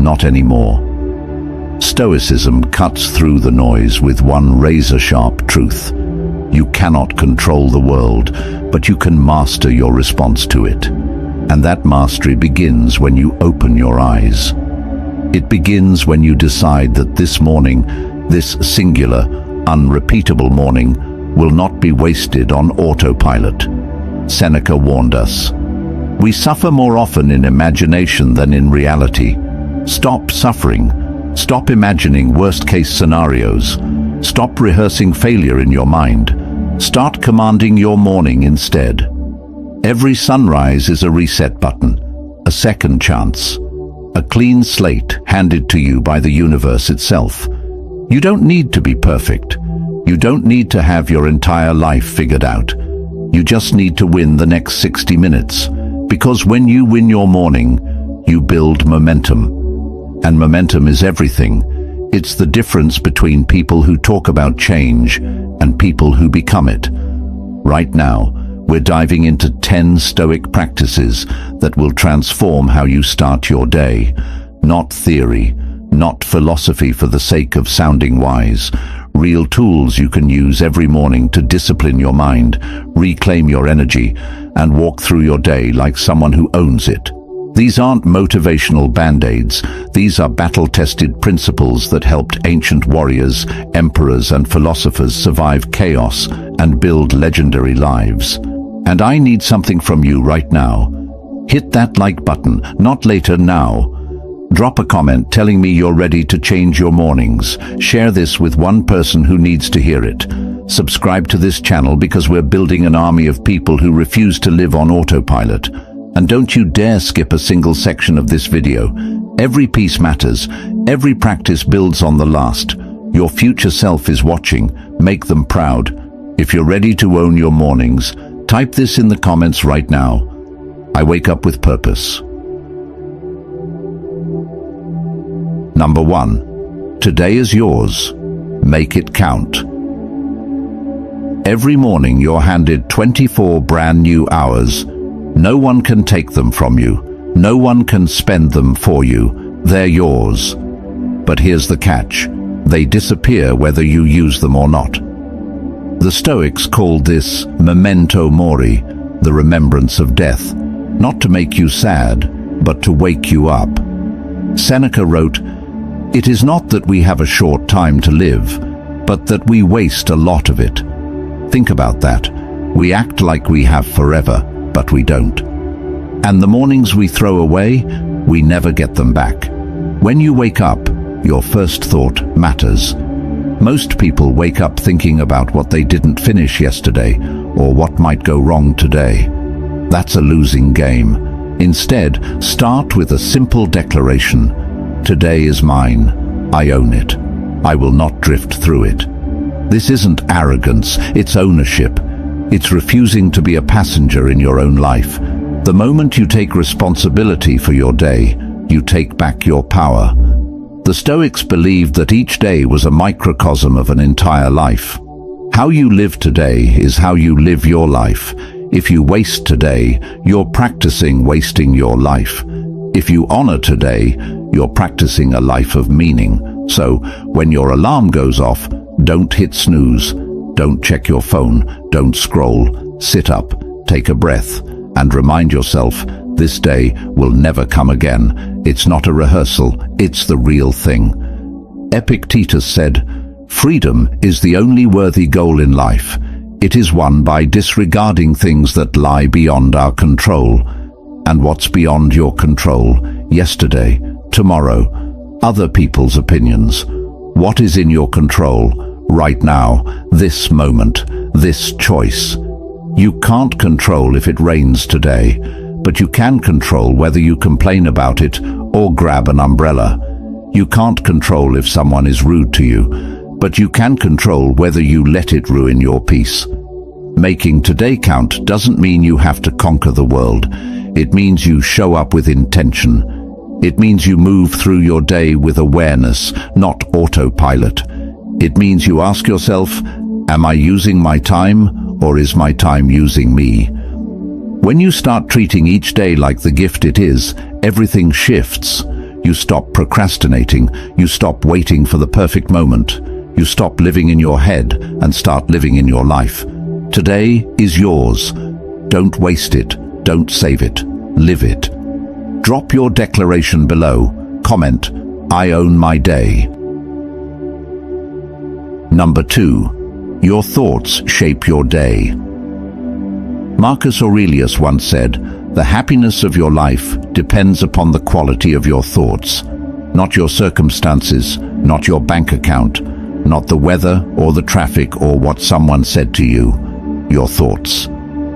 not anymore. Stoicism cuts through the noise with one razor-sharp truth. You cannot control the world, but you can master your response to it. And that mastery begins when you open your eyes. It begins when you decide that this morning, this singular, unrepeatable morning, will not be wasted on autopilot. Seneca warned us. We suffer more often in imagination than in reality. Stop suffering. Stop imagining worst-case scenarios. Stop rehearsing failure in your mind. Start commanding your morning instead. Every sunrise is a reset button, a second chance, a clean slate handed to you by the universe itself. You don't need to be perfect. You don't need to have your entire life figured out. You just need to win the next 60 minutes. Because when you win your morning, you build momentum. And momentum is everything. It's the difference between people who talk about change and people who become it. Right now, we're diving into 10 Stoic practices that will transform how you start your day. Not theory, not philosophy for the sake of sounding wise. Real tools you can use every morning to discipline your mind, reclaim your energy, and walk through your day like someone who owns it. These aren't motivational band-aids. These are battle-tested principles that helped ancient warriors, emperors, and philosophers survive chaos and build legendary lives. And I need something from you right now. Hit that like button, not later, now. Drop a comment telling me you're ready to change your mornings. Share this with one person who needs to hear it. Subscribe to this channel because we're building an army of people who refuse to live on autopilot. And don't you dare skip a single section of this video. Every piece matters. Every practice builds on the last. Your future self is watching. Make them proud. If you're ready to own your mornings, type this in the comments right now. I wake up with purpose. Number 1. Today is yours. Make it count. Every morning you're handed 24 brand new hours. No one can take them from you. No one can spend them for you. They're yours. But here's the catch. They disappear whether you use them or not. The Stoics called this memento mori, the remembrance of death, not to make you sad, but to wake you up. Seneca wrote, "It is not that we have a short time to live, but that we waste a lot of it." Think about that. We act like we have forever, but we don't. And the mornings we throw away, we never get them back. When you wake up, your first thought matters. Most people wake up thinking about what they didn't finish yesterday or what might go wrong today. That's a losing game. Instead, start with a simple declaration. Today is mine. I own it. I will not drift through it. This isn't arrogance, it's ownership. It's refusing to be a passenger in your own life. The moment you take responsibility for your day, you take back your power. The Stoics believed that each day was a microcosm of an entire life. How you live today is how you live your life. If you waste today, you're practicing wasting your life. If you honor today, you're practicing a life of meaning. So, when your alarm goes off, don't hit snooze. Don't check your phone, don't scroll, sit up, take a breath, and remind yourself, this day will never come again. It's not a rehearsal, it's the real thing. Epictetus said, "Freedom is the only worthy goal in life. It is won by disregarding things that lie beyond our control." And what's beyond your control? Yesterday, tomorrow, other people's opinions. What is in your control? Right now, this moment, this choice. You can't control if it rains today, but you can control whether you complain about it or grab an umbrella. You can't control if someone is rude to you, but you can control whether you let it ruin your peace. Making today count doesn't mean you have to conquer the world. It means you show up with intention. It means you move through your day with awareness, not autopilot. It means you ask yourself, am I using my time, or is my time using me? When you start treating each day like the gift it is, everything shifts. You stop procrastinating. You stop waiting for the perfect moment. You stop living in your head and start living in your life. Today is yours. Don't waste it. Don't save it. Live it. Drop your declaration below. Comment, "I own my day." Number 2. Your thoughts shape your day. Marcus Aurelius once said, "The happiness of your life depends upon the quality of your thoughts, not your circumstances, not your bank account, not the weather or the traffic or what someone said to you, your thoughts."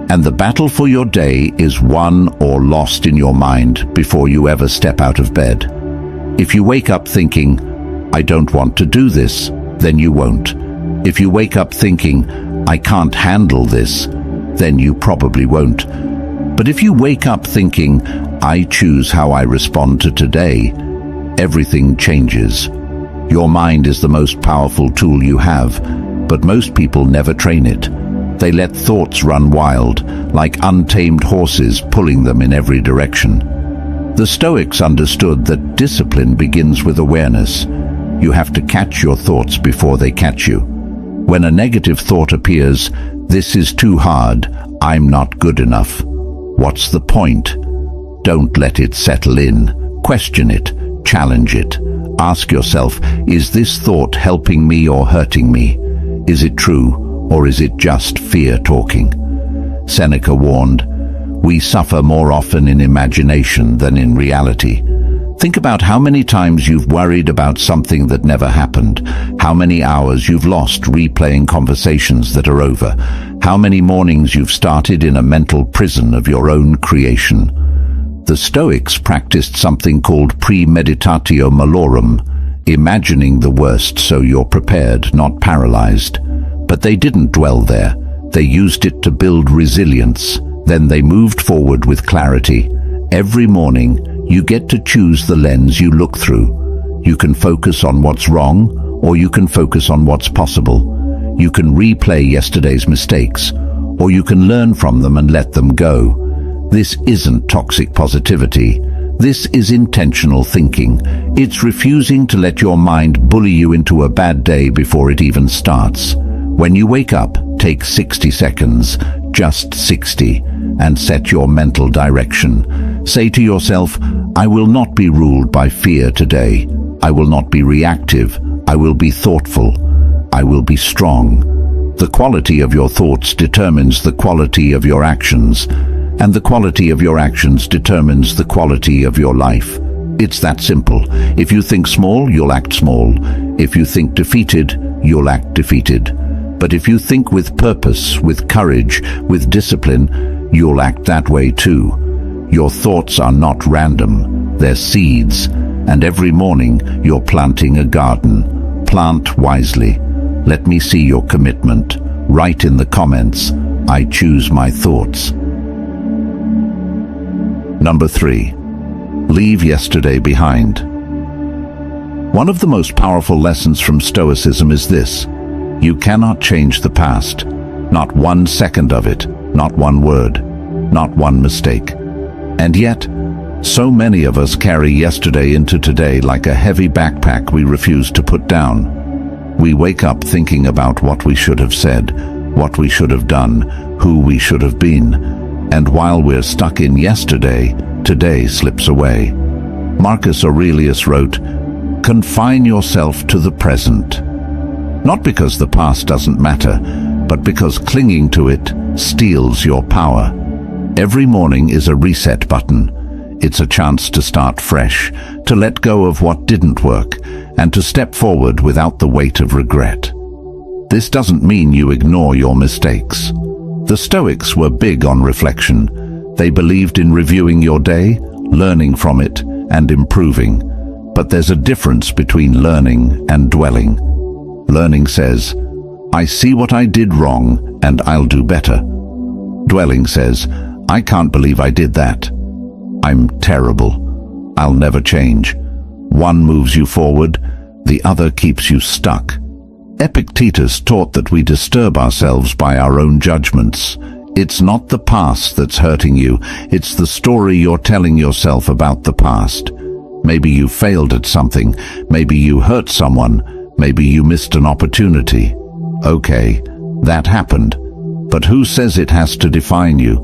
And the battle for your day is won or lost in your mind before you ever step out of bed. If you wake up thinking, "I don't want to do this," then you won't. If you wake up thinking, "I can't handle this," then you probably won't. But if you wake up thinking, "I choose how I respond to today," everything changes. Your mind is the most powerful tool you have, but most people never train it. They let thoughts run wild, like untamed horses pulling them in every direction. The Stoics understood that discipline begins with awareness. You have to catch your thoughts before they catch you. When a negative thought appears, "This is too hard, I'm not good enough," what's the point? Don't let it settle in. Question it, challenge it. Ask yourself, is this thought helping me or hurting me? Is it true, or is it just fear talking? Seneca warned, "We suffer more often in imagination than in reality." Think about how many times you've worried about something that never happened, how many hours you've lost replaying conversations that are over, how many mornings you've started in a mental prison of your own creation. The Stoics practiced something called premeditatio malorum, imagining the worst so you're prepared, not paralyzed. But they didn't dwell there. They used it to build resilience. Then they moved forward with clarity. Every morning, you get to choose the lens you look through. You can focus on what's wrong, or you can focus on what's possible. You can replay yesterday's mistakes, or you can learn from them and let them go. This isn't toxic positivity. This is intentional thinking. It's refusing to let your mind bully you into a bad day before it even starts. When you wake up, take 60 seconds, just 60, and set your mental direction. Say to yourself, "I will not be ruled by fear today. I will not be reactive. I will be thoughtful. I will be strong." The quality of your thoughts determines the quality of your actions, and the quality of your actions determines the quality of your life. It's that simple. If you think small, you'll act small. If you think defeated, you'll act defeated. But if you think with purpose, with courage, with discipline, you'll act that way too. Your thoughts are not random. They're seeds. And every morning, you're planting a garden. Plant wisely. Let me see your commitment. Write in the comments, "I choose my thoughts." Number 3. Leave yesterday behind. One of the most powerful lessons from Stoicism is this: you cannot change the past. Not 1 second of it, not one word, not one mistake. And yet, so many of us carry yesterday into today like a heavy backpack we refuse to put down. We wake up thinking about what we should have said, what we should have done, who we should have been. And while we're stuck in yesterday, today slips away. Marcus Aurelius wrote, "Confine yourself to the present." Not because the past doesn't matter, but because clinging to it steals your power. Every morning is a reset button. It's a chance to start fresh, to let go of what didn't work, and to step forward without the weight of regret. This doesn't mean you ignore your mistakes. The Stoics were big on reflection. They believed in reviewing your day, learning from it, and improving. But there's a difference between learning and dwelling. Learning says, "I see what I did wrong, and I'll do better." Dwelling says, "I can't believe I did that. I'm terrible. I'll never change." One moves you forward, the other keeps you stuck. Epictetus taught that we disturb ourselves by our own judgments. It's not the past that's hurting you, it's the story you're telling yourself about the past. Maybe you failed at something. Maybe you hurt someone. Maybe you missed an opportunity. Okay, that happened. But who says it has to define you?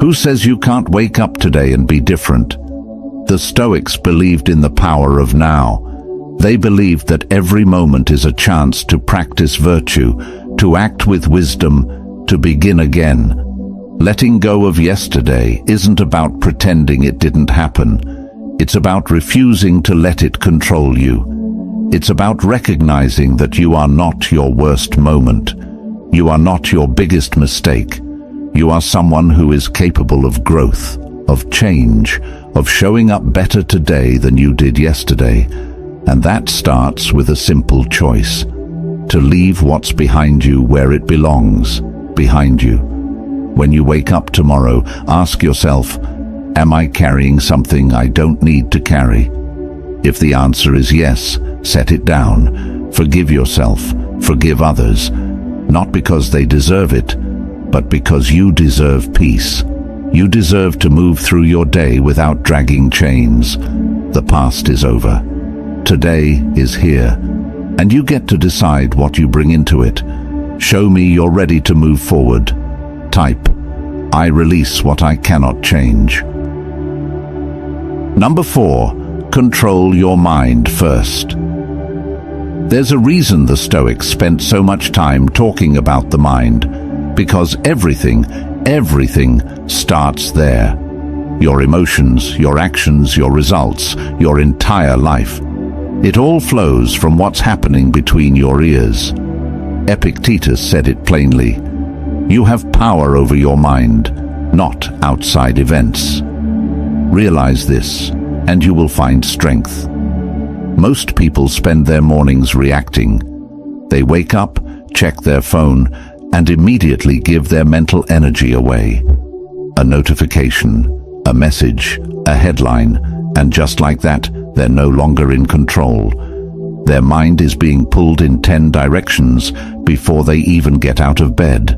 Who says you can't wake up today and be different? The Stoics believed in the power of now. They believed that every moment is a chance to practice virtue, to act with wisdom, to begin again. Letting go of yesterday isn't about pretending it didn't happen. It's about refusing to let it control you. It's about recognizing that you are not your worst moment. You are not your biggest mistake. You are someone who is capable of growth, of change, of showing up better today than you did yesterday. And that starts with a simple choice: to leave what's behind you where it belongs, behind you. When you wake up tomorrow, ask yourself, am I carrying something I don't need to carry? If the answer is yes, set it down. Forgive yourself, forgive others, not because they deserve it, but because you deserve peace. You deserve to move through your day without dragging chains. The past is over. Today is here, and you get to decide what you bring into it. Show me you're ready to move forward. Type, I release what I cannot change. Number 4, control your mind first. There's a reason the Stoics spent so much time talking about the mind, because everything starts there. Your emotions, your actions, your results, your entire life. It all flows from what's happening between your ears. Epictetus said it plainly. You have power over your mind, not outside events. Realize this, and you will find strength. Most people spend their mornings reacting. They wake up, check their phone, and immediately give their mental energy away. A notification, a message, a headline, and just like that, they're no longer in control. Their mind is being pulled in 10 directions before they even get out of bed.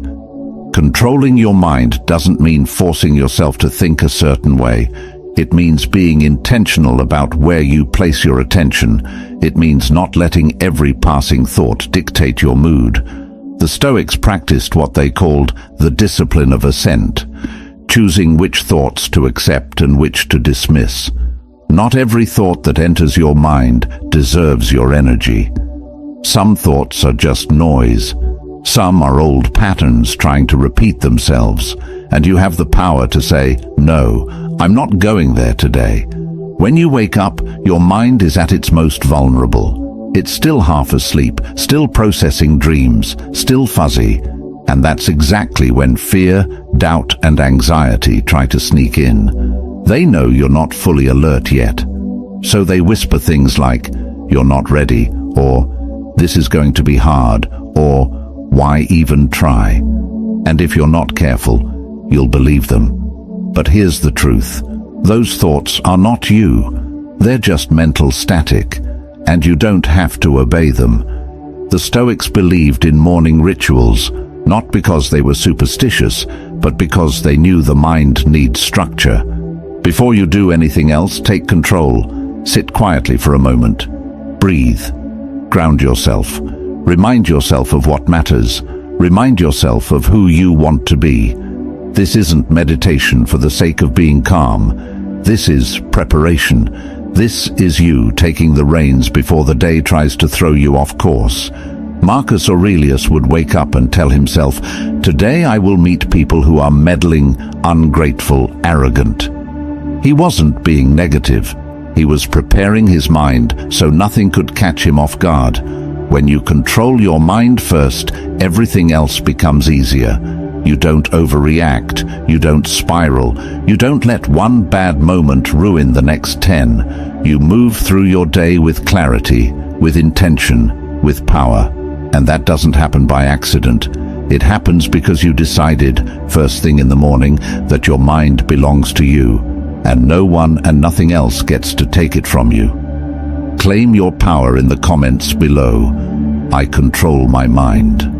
Controlling your mind doesn't mean forcing yourself to think a certain way. It means being intentional about where you place your attention. It means not letting every passing thought dictate your mood. The Stoics practiced what they called the discipline of assent, choosing which thoughts to accept and which to dismiss. Not every thought that enters your mind deserves your energy. Some thoughts are just noise. Some are old patterns trying to repeat themselves, and you have the power to say, no, I'm not going there today. When you wake up, your mind is at its most vulnerable. It's still half asleep, still processing dreams, still fuzzy, and that's exactly when fear, doubt, and anxiety try to sneak in. They know you're not fully alert yet, so they whisper things like, you're not ready, or this is going to be hard, or why even try? And if you're not careful, you'll believe them. But here's the truth. Those thoughts are not you. They're just mental static, and you don't have to obey them. The Stoics believed in morning rituals, not because they were superstitious, but because they knew the mind needs structure. Before you do anything else, take control. Sit quietly for a moment. Breathe. Ground yourself. Remind yourself of what matters. Remind yourself of who you want to be. This isn't meditation for the sake of being calm. This is preparation. This is you taking the reins before the day tries to throw you off course. Marcus Aurelius would wake up and tell himself, today I will meet people who are meddling, ungrateful, arrogant. He wasn't being negative. He was preparing his mind so nothing could catch him off guard. When you control your mind first, everything else becomes easier. You don't overreact. You don't spiral. You don't let one bad moment ruin the next 10. You move through your day with clarity, with intention, with power. And that doesn't happen by accident. It happens because you decided, first thing in the morning, that your mind belongs to you, and no one and nothing else gets to take it from you. Claim your power in the comments below. I control my mind.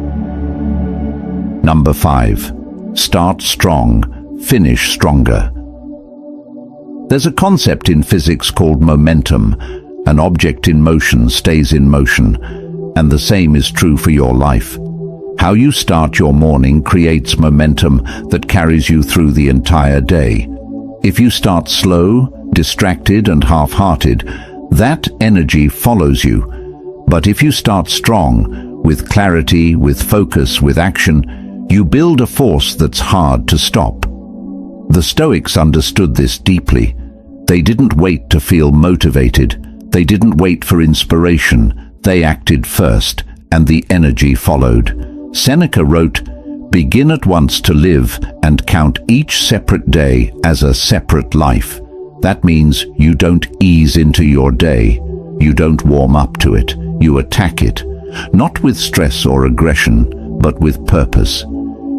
Number 5. Start strong, finish stronger. There's a concept in physics called momentum. An object in motion stays in motion, and the same is true for your life. How you start your morning creates momentum that carries you through the entire day. If you start slow, distracted and half-hearted, that energy follows you. But if you start strong, with clarity, with focus, with action, you build a force that's hard to stop. The Stoics understood this deeply. They didn't wait to feel motivated. They didn't wait for inspiration. They acted first, and the energy followed. Seneca wrote, "Begin at once to live and count each separate day as a separate life." That means you don't ease into your day. You don't warm up to it. You attack it, not with stress or aggression, but with purpose.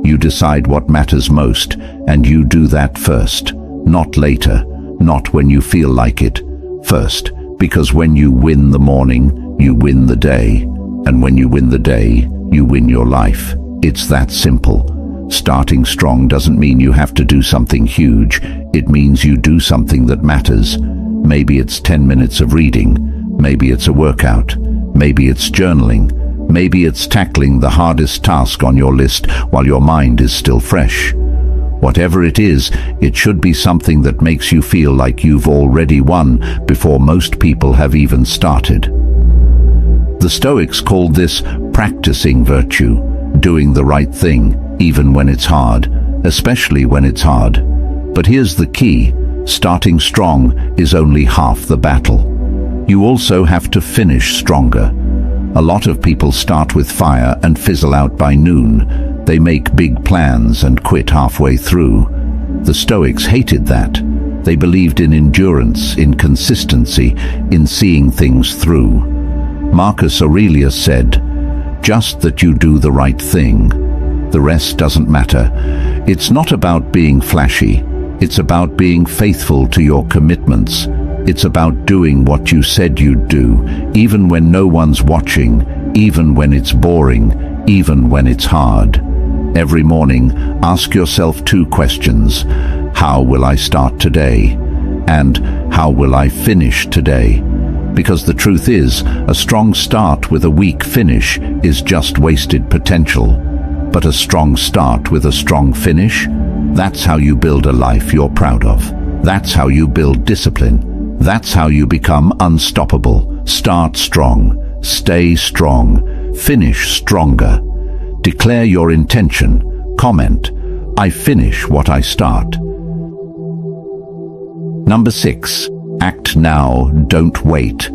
You decide what matters most, and you do that first, not later, not when you feel like it. First, because when you win the morning, you win the day, and when you win the day, you win your life. It's that simple. Starting strong doesn't mean you have to do something huge. It means you do something that matters. Maybe it's 10 minutes of reading. Maybe it's a workout. Maybe it's journaling. Maybe it's tackling the hardest task on your list while your mind is still fresh. Whatever it is, it should be something that makes you feel like you've already won before most people have even started. The Stoics called this practicing virtue, doing the right thing, even when it's hard, especially when it's hard. But here's the key: starting strong is only half the battle. You also have to finish stronger. A lot of people start with fire and fizzle out by noon. They make big plans and quit halfway through. The Stoics hated that. They believed in endurance, in consistency, in seeing things through. Marcus Aurelius said, "Just that you do the right thing. The rest doesn't matter." It's not about being flashy. It's about being faithful to your commitments. It's about doing what you said you'd do, even when no one's watching, even when it's boring, even when it's hard. Every morning, ask yourself 2 questions. How will I start today? And how will I finish today? Because the truth is, a strong start with a weak finish is just wasted potential. But a strong start with a strong finish, that's how you build a life you're proud of. That's how you build discipline. That's how you become unstoppable. Start strong, stay strong, finish stronger. Declare your intention. Comment, "I finish what I start." Number 6. Act now, don't wait.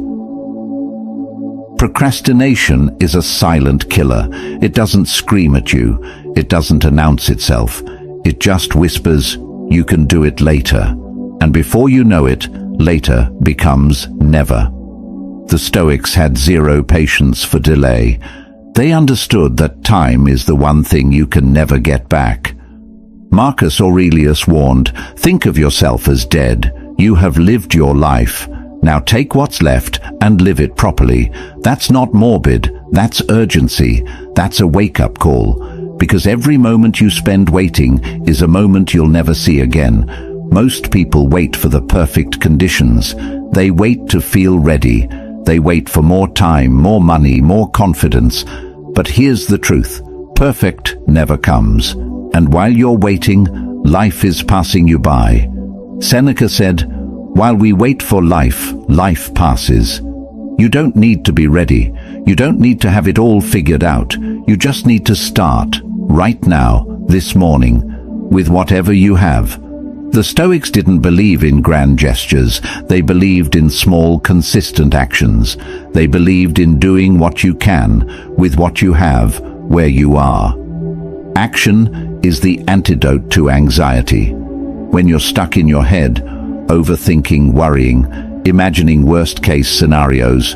Procrastination is a silent killer. It doesn't scream at you. It doesn't announce itself. It just whispers, "You can do it later." And before you know it, later becomes never. The Stoics had zero patience for delay. They understood that time is the one thing you can never get back. Marcus Aurelius warned, "Think of yourself as dead. You have lived your life. Now take what's left and live it properly." That's not morbid, that's urgency. That's a wake-up call. Because every moment you spend waiting is a moment you'll never see again. Most people wait for the perfect conditions. They wait to feel ready. They wait for more time, more money, more confidence. But here's the truth: perfect never comes. And while you're waiting, life is passing you by. Seneca said, "While we wait for life, life passes." You don't need to be ready. You don't need to have it all figured out. You just need to start, right now, this morning, with whatever you have. The Stoics didn't believe in grand gestures. They believed in small, consistent actions. They believed in doing what you can, with what you have, where you are. Action is the antidote to anxiety. When you're stuck in your head, overthinking, worrying, imagining worst-case scenarios,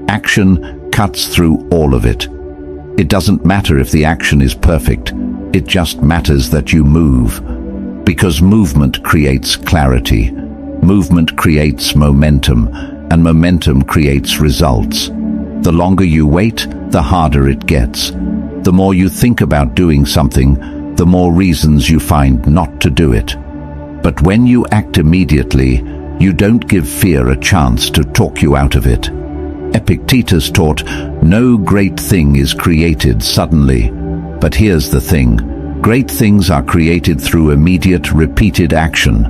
action cuts through all of it. It doesn't matter if the action is perfect. It just matters that you move. Because movement creates clarity. Movement creates momentum, and momentum creates results. The longer you wait, the harder it gets. The more you think about doing something, the more reasons you find not to do it. But when you act immediately, You don't give fear a chance to talk you out of it. Epictetus taught, no great thing is created suddenly. But here's the thing. Great things are created through immediate, repeated action.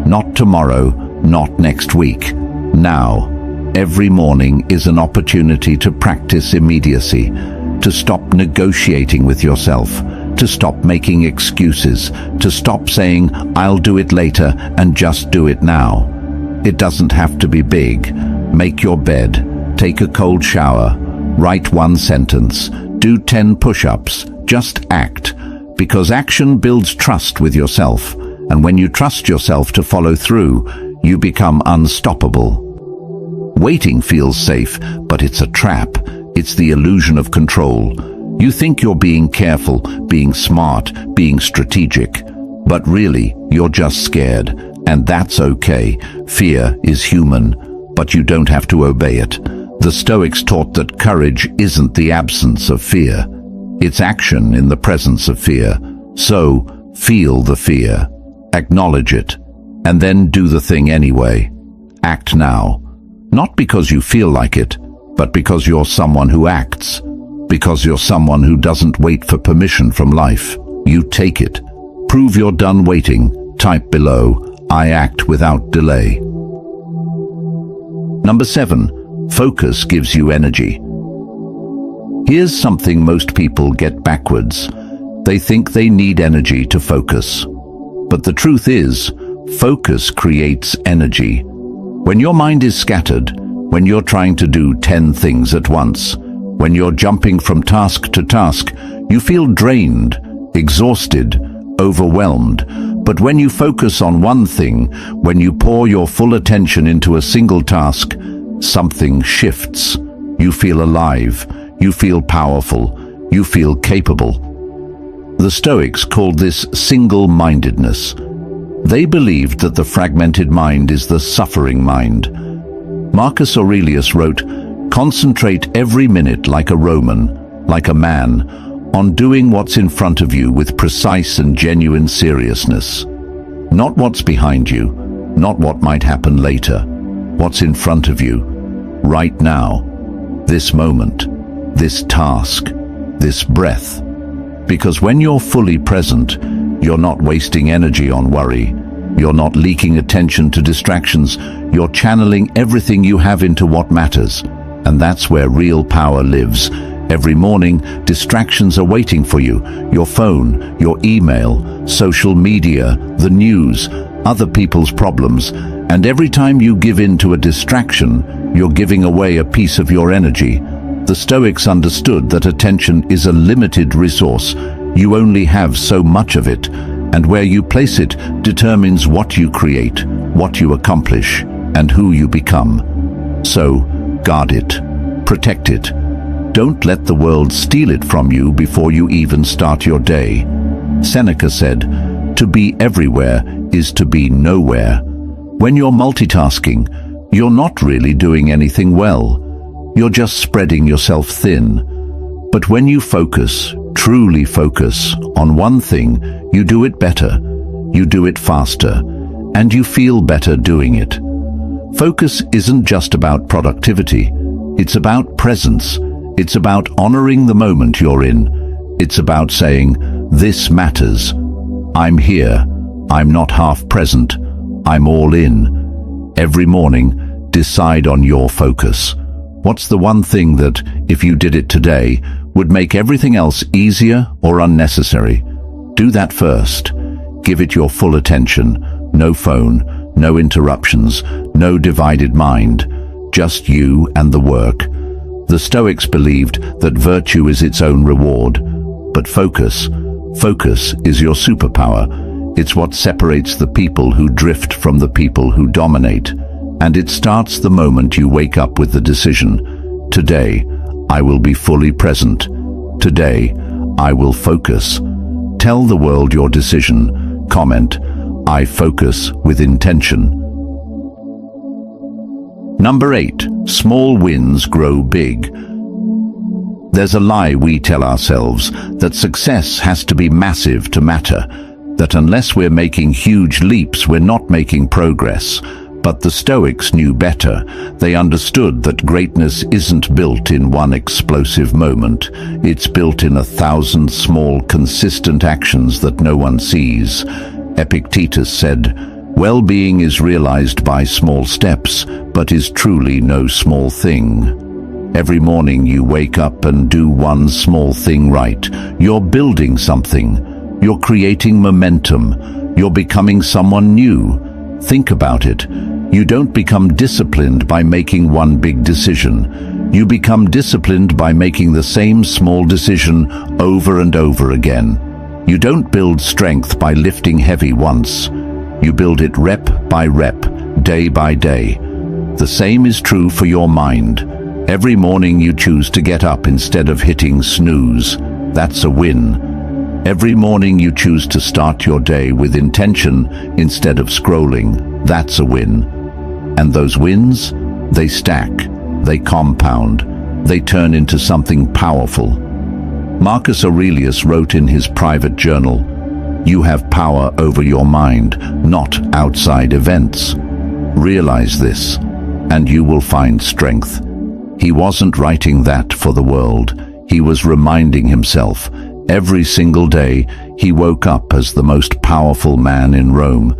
Not tomorrow, not next week. Now. Every morning is an opportunity to practice immediacy, to stop negotiating with yourself, to stop making excuses, to stop saying, I'll do it later, and just do it now. It doesn't have to be big. Make your bed, take a cold shower, write one sentence, do 10 push-ups, just act, because action builds trust with yourself, and when you trust yourself to follow through, you become unstoppable. Waiting feels safe, but it's a trap. It's the illusion of control. You think you're being careful, being smart, being strategic. But really, you're just scared. And that's okay. Fear is human, but you don't have to obey it. The Stoics taught that courage isn't the absence of fear. It's action in the presence of fear. So, feel the fear. Acknowledge it. And then do the thing anyway. Act now. Not because you feel like it, but because you're someone who acts. Because you're someone who doesn't wait for permission from life. You take it. Prove you're done waiting. Type below, I act without delay. Number 7, focus gives you energy. Here's something most people get backwards. They think they need energy to focus. But the truth is, focus creates energy. When your mind is scattered, when you're trying to do 10 things at once, when you're jumping from task to task, you feel drained, exhausted, overwhelmed. But when you focus on one thing, when you pour your full attention into a single task, something shifts. You feel alive, you feel powerful, you feel capable. The Stoics called this single-mindedness. They believed that the fragmented mind is the suffering mind. Marcus Aurelius wrote, concentrate every minute like a Roman, like a man, on doing what's in front of you with precise and genuine seriousness. Not what's behind you, not what might happen later. What's in front of you, right now, this moment, this task, this breath. Because when you're fully present, you're not wasting energy on worry. You're not leaking attention to distractions. You're channeling everything you have into what matters. And that's where real power lives. Every morning, distractions are waiting for you. Your phone, your email, social media, the news, other people's problems. And every time you give in to a distraction, you're giving away a piece of your energy. The Stoics understood that attention is a limited resource. You only have so much of it, and where you place it determines what you create, what you accomplish, and who you become. So, guard it, protect it. Don't let the world steal it from you before you even start your day. Seneca said, to be everywhere is to be nowhere. When you're multitasking, you're not really doing anything well. You're just spreading yourself thin. But when you focus, truly focus, on one thing, you do it better, you do it faster, and you feel better doing it. Focus isn't just about productivity. It's about presence. It's about honoring the moment you're in. It's about saying, this matters. I'm here. I'm not half present. I'm all in. Every morning, decide on your focus. What's the one thing that, if you did it today, would make everything else easier or unnecessary? Do that first. Give it your full attention. No phone, no interruptions, no divided mind. Just you and the work. The Stoics believed that virtue is its own reward. But focus is your superpower. It's what separates the people who drift from the people who dominate. And it starts the moment you wake up with the decision, today, I will be fully present. Today, I will focus. Tell the world your decision. Comment, I focus with intention. Number 8, small wins grow big. There's a lie we tell ourselves, that success has to be massive to matter, that unless we're making huge leaps, we're not making progress. But the Stoics knew better. They understood that greatness isn't built in one explosive moment. It's built in 1,000 small, consistent actions that no one sees. Epictetus said, "Well-being is realized by small steps, but is truly no small thing." Every morning you wake up and do one small thing right. You're building something. You're creating momentum. You're becoming someone new. Think about it. You don't become disciplined by making one big decision. You become disciplined by making the same small decision over and over again. You don't build strength by lifting heavy once. You build it rep by rep, day by day. The same is true for your mind. Every morning you choose to get up instead of hitting snooze. That's a win. Every morning you choose to start your day with intention instead of scrolling. That's a win. And those wins, they stack, they compound, they turn into something powerful. Marcus Aurelius wrote in his private journal, "You have power over your mind, not outside events. Realize this, and you will find strength." He wasn't writing that for the world. He was reminding himself. Every single day, he woke up as the most powerful man in Rome,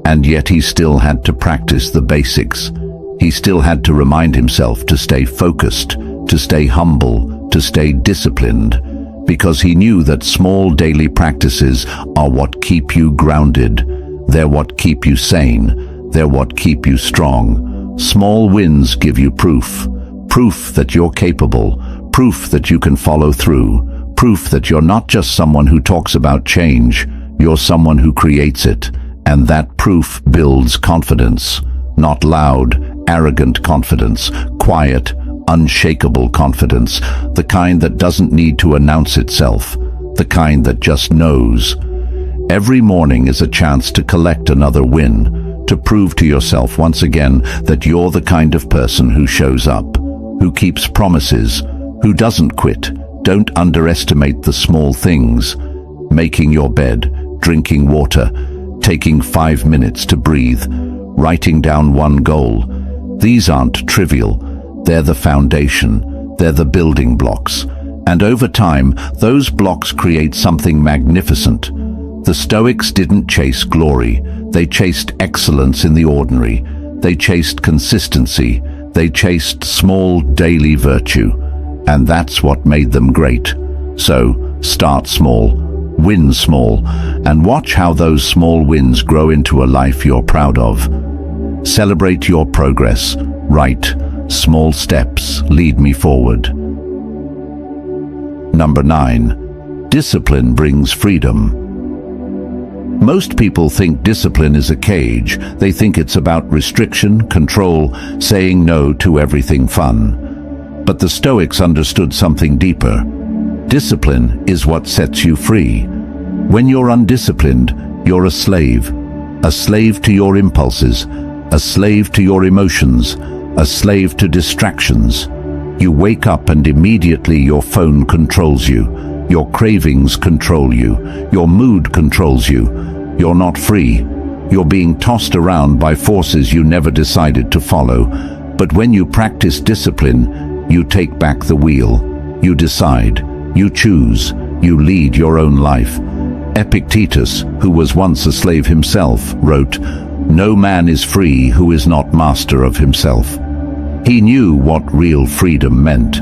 and yet he still had to practice the basics. He still had to remind himself to stay focused, to stay humble, to stay disciplined, because he knew that small daily practices are what keep you grounded. They're what keep you sane. They're what keep you strong. Small wins give you proof. Proof that you're capable. Proof that you can follow through. Proof that you're not just someone who talks about change, you're someone who creates it. And that proof builds confidence. Not loud, arrogant confidence, quiet, unshakable confidence, the kind that doesn't need to announce itself, the kind that just knows. Every morning is a chance to collect another win, to prove to yourself once again that you're the kind of person who shows up, who keeps promises, who doesn't quit. Don't underestimate the small things. Making your bed, drinking water, taking 5 minutes to breathe, writing down one goal. These aren't trivial. They're the foundation. They're the building blocks. And over time, those blocks create something magnificent. The Stoics didn't chase glory. They chased excellence in the ordinary. They chased consistency. They chased small daily virtue. And that's what made them great. So, start small, win small, and watch how those small wins grow into a life you're proud of. Celebrate your progress. Write, "Small steps lead me forward." Number 9. Discipline brings freedom. Most people think discipline is a cage. They think it's about restriction, control, saying no to everything fun. But the Stoics understood something deeper. Discipline is what sets you free. When you're undisciplined, you're a slave to your impulses, a slave to your emotions, a slave to distractions. You wake up and immediately your phone controls you, your cravings control you, your mood controls you. You're not free. You're being tossed around by forces you never decided to follow. But when you practice discipline, you take back the wheel. You decide. You choose. You lead your own life. Epictetus, who was once a slave himself, wrote, "No man is free who is not master of himself." He knew what real freedom meant.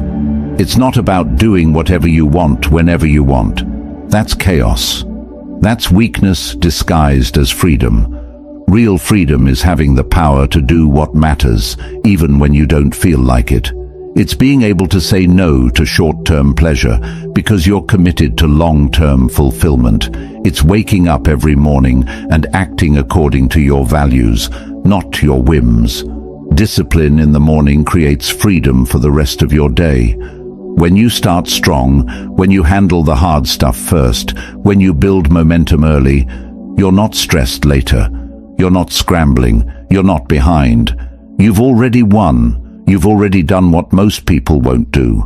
It's not about doing whatever you want whenever you want. That's chaos. That's weakness disguised as freedom. Real freedom is having the power to do what matters, even when you don't feel like it. It's being able to say no to short-term pleasure because you're committed to long-term fulfillment. It's waking up every morning and acting according to your values, not your whims. Discipline in the morning creates freedom for the rest of your day. When you start strong, when you handle the hard stuff first, when you build momentum early, you're not stressed later. You're not scrambling. You're not behind. You've already won. You've already done what most people won't do.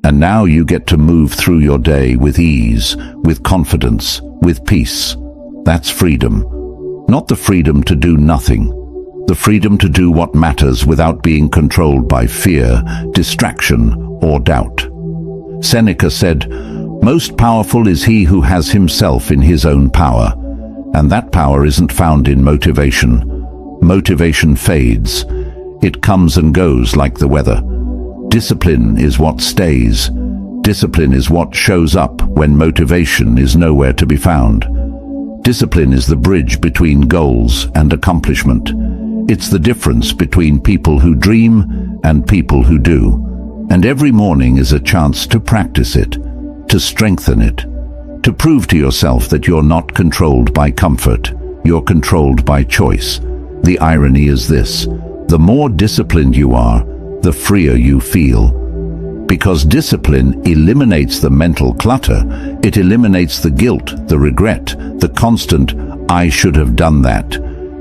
And now you get to move through your day with ease, with confidence, with peace. That's freedom. Not the freedom to do nothing, the freedom to do what matters without being controlled by fear, distraction, or doubt. Seneca said, "Most powerful is he who has himself in his own power," and that power isn't found in motivation. Motivation fades. It comes and goes like the weather. Discipline is what stays. Discipline is what shows up when motivation is nowhere to be found. Discipline is the bridge between goals and accomplishment. It's the difference between people who dream and people who do. And every morning is a chance to practice it, to strengthen it, to prove to yourself that you're not controlled by comfort, you're controlled by choice. The irony is this: the more disciplined you are, the freer you feel. Because discipline eliminates the mental clutter, it eliminates the guilt, the regret, the constant, "I should have done that."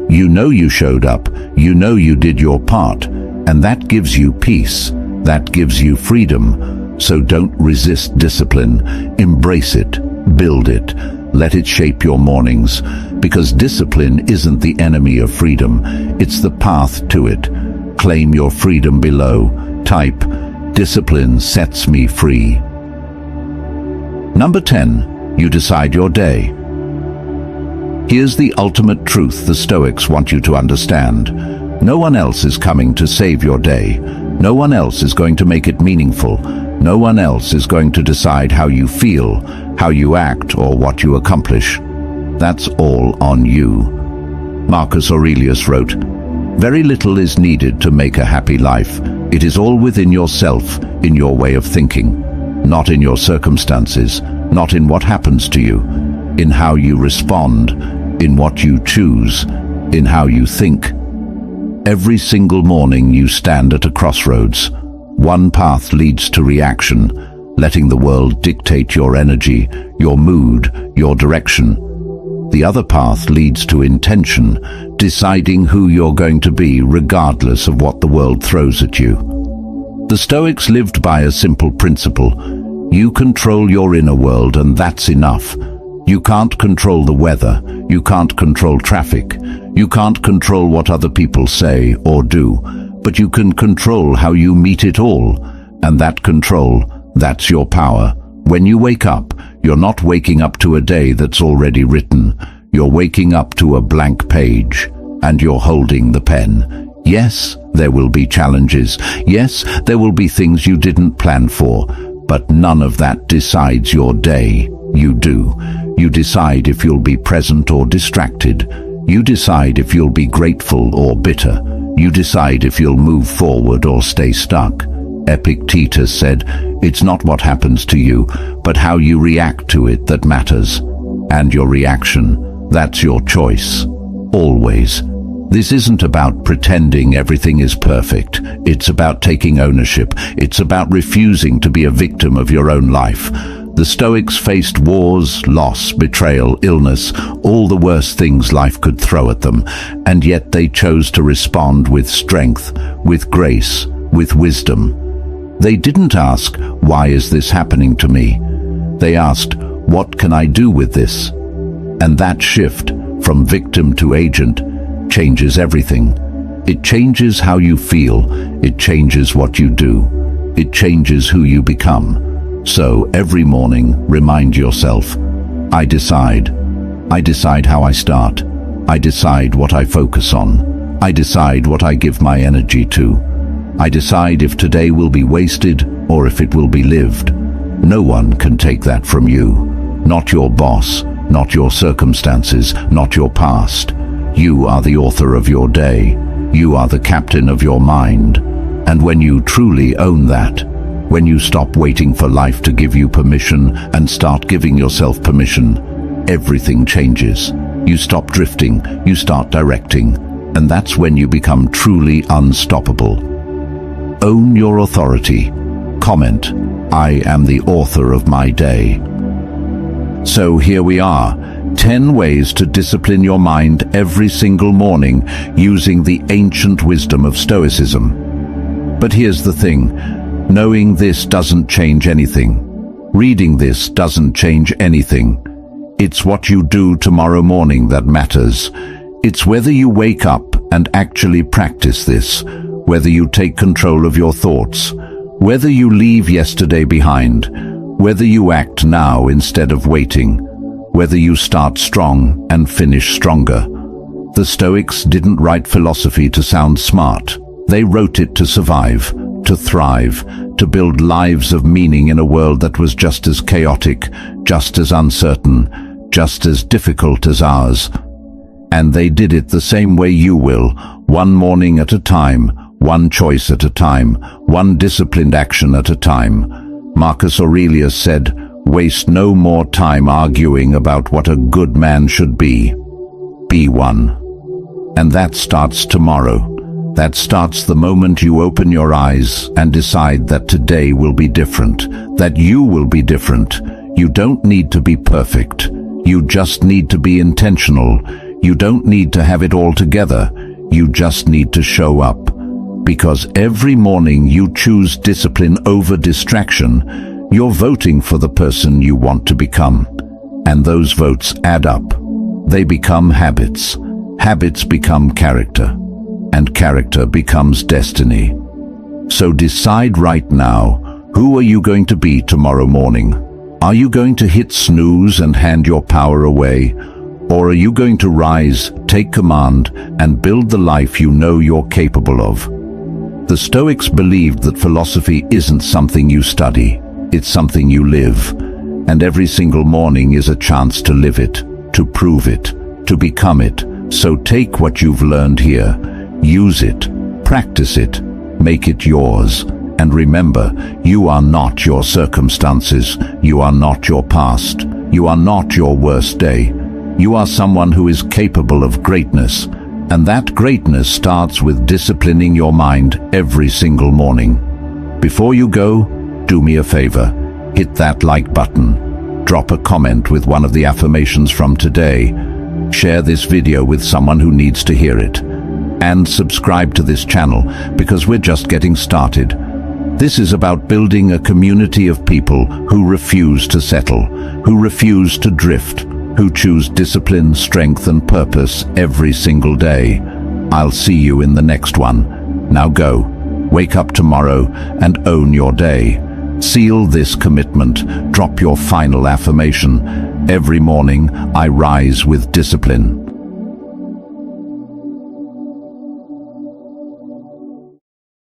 You know you showed up, you know you did your part, and that gives you peace, that gives you freedom. So don't resist discipline, embrace it, build it, let it shape your mornings, because discipline isn't the enemy of freedom, it's the path to it. Claim your freedom below. Type, "Discipline sets me free." Number 10, you decide your day. Here's the ultimate truth the Stoics want you to understand. No one else is coming to save your day. No one else is going to make it meaningful. No one else is going to decide how you feel, how you act, or what you accomplish. That's all on you. Marcus Aurelius wrote, "Very little is needed to make a happy life. It is all within yourself, in your way of thinking, not in your circumstances, not in what happens to you, in how you respond, in what you choose, in how you think." Every single morning you stand at a crossroads. One path leads to reaction, letting the world dictate your energy, your mood, your direction. The other path leads to intention, deciding who you're going to be regardless of what the world throws at you. The Stoics lived by a simple principle: you control your inner world, and that's enough. You can't control the weather, you can't control traffic, you can't control what other people say or do, but you can control how you meet it all, and that control, that's your power. When you wake up, you're not waking up to a day that's already written. You're waking up to a blank page, and you're holding the pen. Yes, there will be challenges. Yes, there will be things you didn't plan for, but none of that decides your day. You do. You decide if you'll be present or distracted. You decide if you'll be grateful or bitter. You decide if you'll move forward or stay stuck. Epictetus said, "It's not what happens to you, but how you react to it that matters. And your reaction, that's your choice. Always." This isn't about pretending everything is perfect. It's about taking ownership. It's about refusing to be a victim of your own life. The Stoics faced wars, loss, betrayal, illness, all the worst things life could throw at them, and yet they chose to respond with strength, with grace, with wisdom. They didn't ask, "Why is this happening to me?" They asked, "What can I do with this?" And that shift from victim to agent changes everything. It changes how you feel. It changes what you do. It changes who you become. So every morning, remind yourself, I decide. I decide how I start. I decide what I focus on. I decide what I give my energy to. I decide if today will be wasted or if it will be lived. No one can take that from you. Not your boss, not your circumstances, not your past. You are the author of your day. You are the captain of your mind. And when you truly own that, when you stop waiting for life to give you permission and start giving yourself permission, everything changes. You stop drifting, you start directing, and that's when you become truly unstoppable. Own your authority. Comment, "I am the author of my day." So here we are, 10 ways to discipline your mind every single morning using the ancient wisdom of Stoicism. But here's the thing, knowing this doesn't change anything. Reading this doesn't change anything. It's what you do tomorrow morning that matters. It's whether you wake up and actually practice this, whether you take control of your thoughts, whether you leave yesterday behind, whether you act now instead of waiting, whether you start strong and finish stronger. The Stoics didn't write philosophy to sound smart. They wrote it to survive, to thrive, to build lives of meaning in a world that was just as chaotic, just as uncertain, just as difficult as ours. And they did it the same way you will, one morning at a time, one choice at a time, one disciplined action at a time. Marcus Aurelius said, "Waste no more time arguing about what a good man should be. Be one." And that starts tomorrow. That starts the moment you open your eyes and decide that today will be different, that you will be different. You don't need to be perfect. You just need to be intentional. You don't need to have it all together. You just need to show up. Because every morning you choose discipline over distraction, you're voting for the person you want to become. And those votes add up. They become habits. Habits become character. And character becomes destiny. So decide right now, who are you going to be tomorrow morning? Are you going to hit snooze and hand your power away? Or are you going to rise, take command, and build the life you know you're capable of? The Stoics believed that philosophy isn't something you study, it's something you live. And every single morning is a chance to live it, to prove it, to become it. So take what you've learned here, use it, practice it, make it yours. And remember, you are not your circumstances, you are not your past, you are not your worst day. You are someone who is capable of greatness, and that greatness starts with disciplining your mind every single morning. Before you go, do me a favor, hit that like button, drop a comment with one of the affirmations from today, share this video with someone who needs to hear it, and subscribe to this channel because we're just getting started. This is about building a community of people who refuse to settle, who refuse to drift, who choose discipline, strength, and purpose every single day. I'll see you in the next one. Now go, wake up tomorrow and own your day. Seal this commitment, drop your final affirmation. Every morning, I rise with discipline.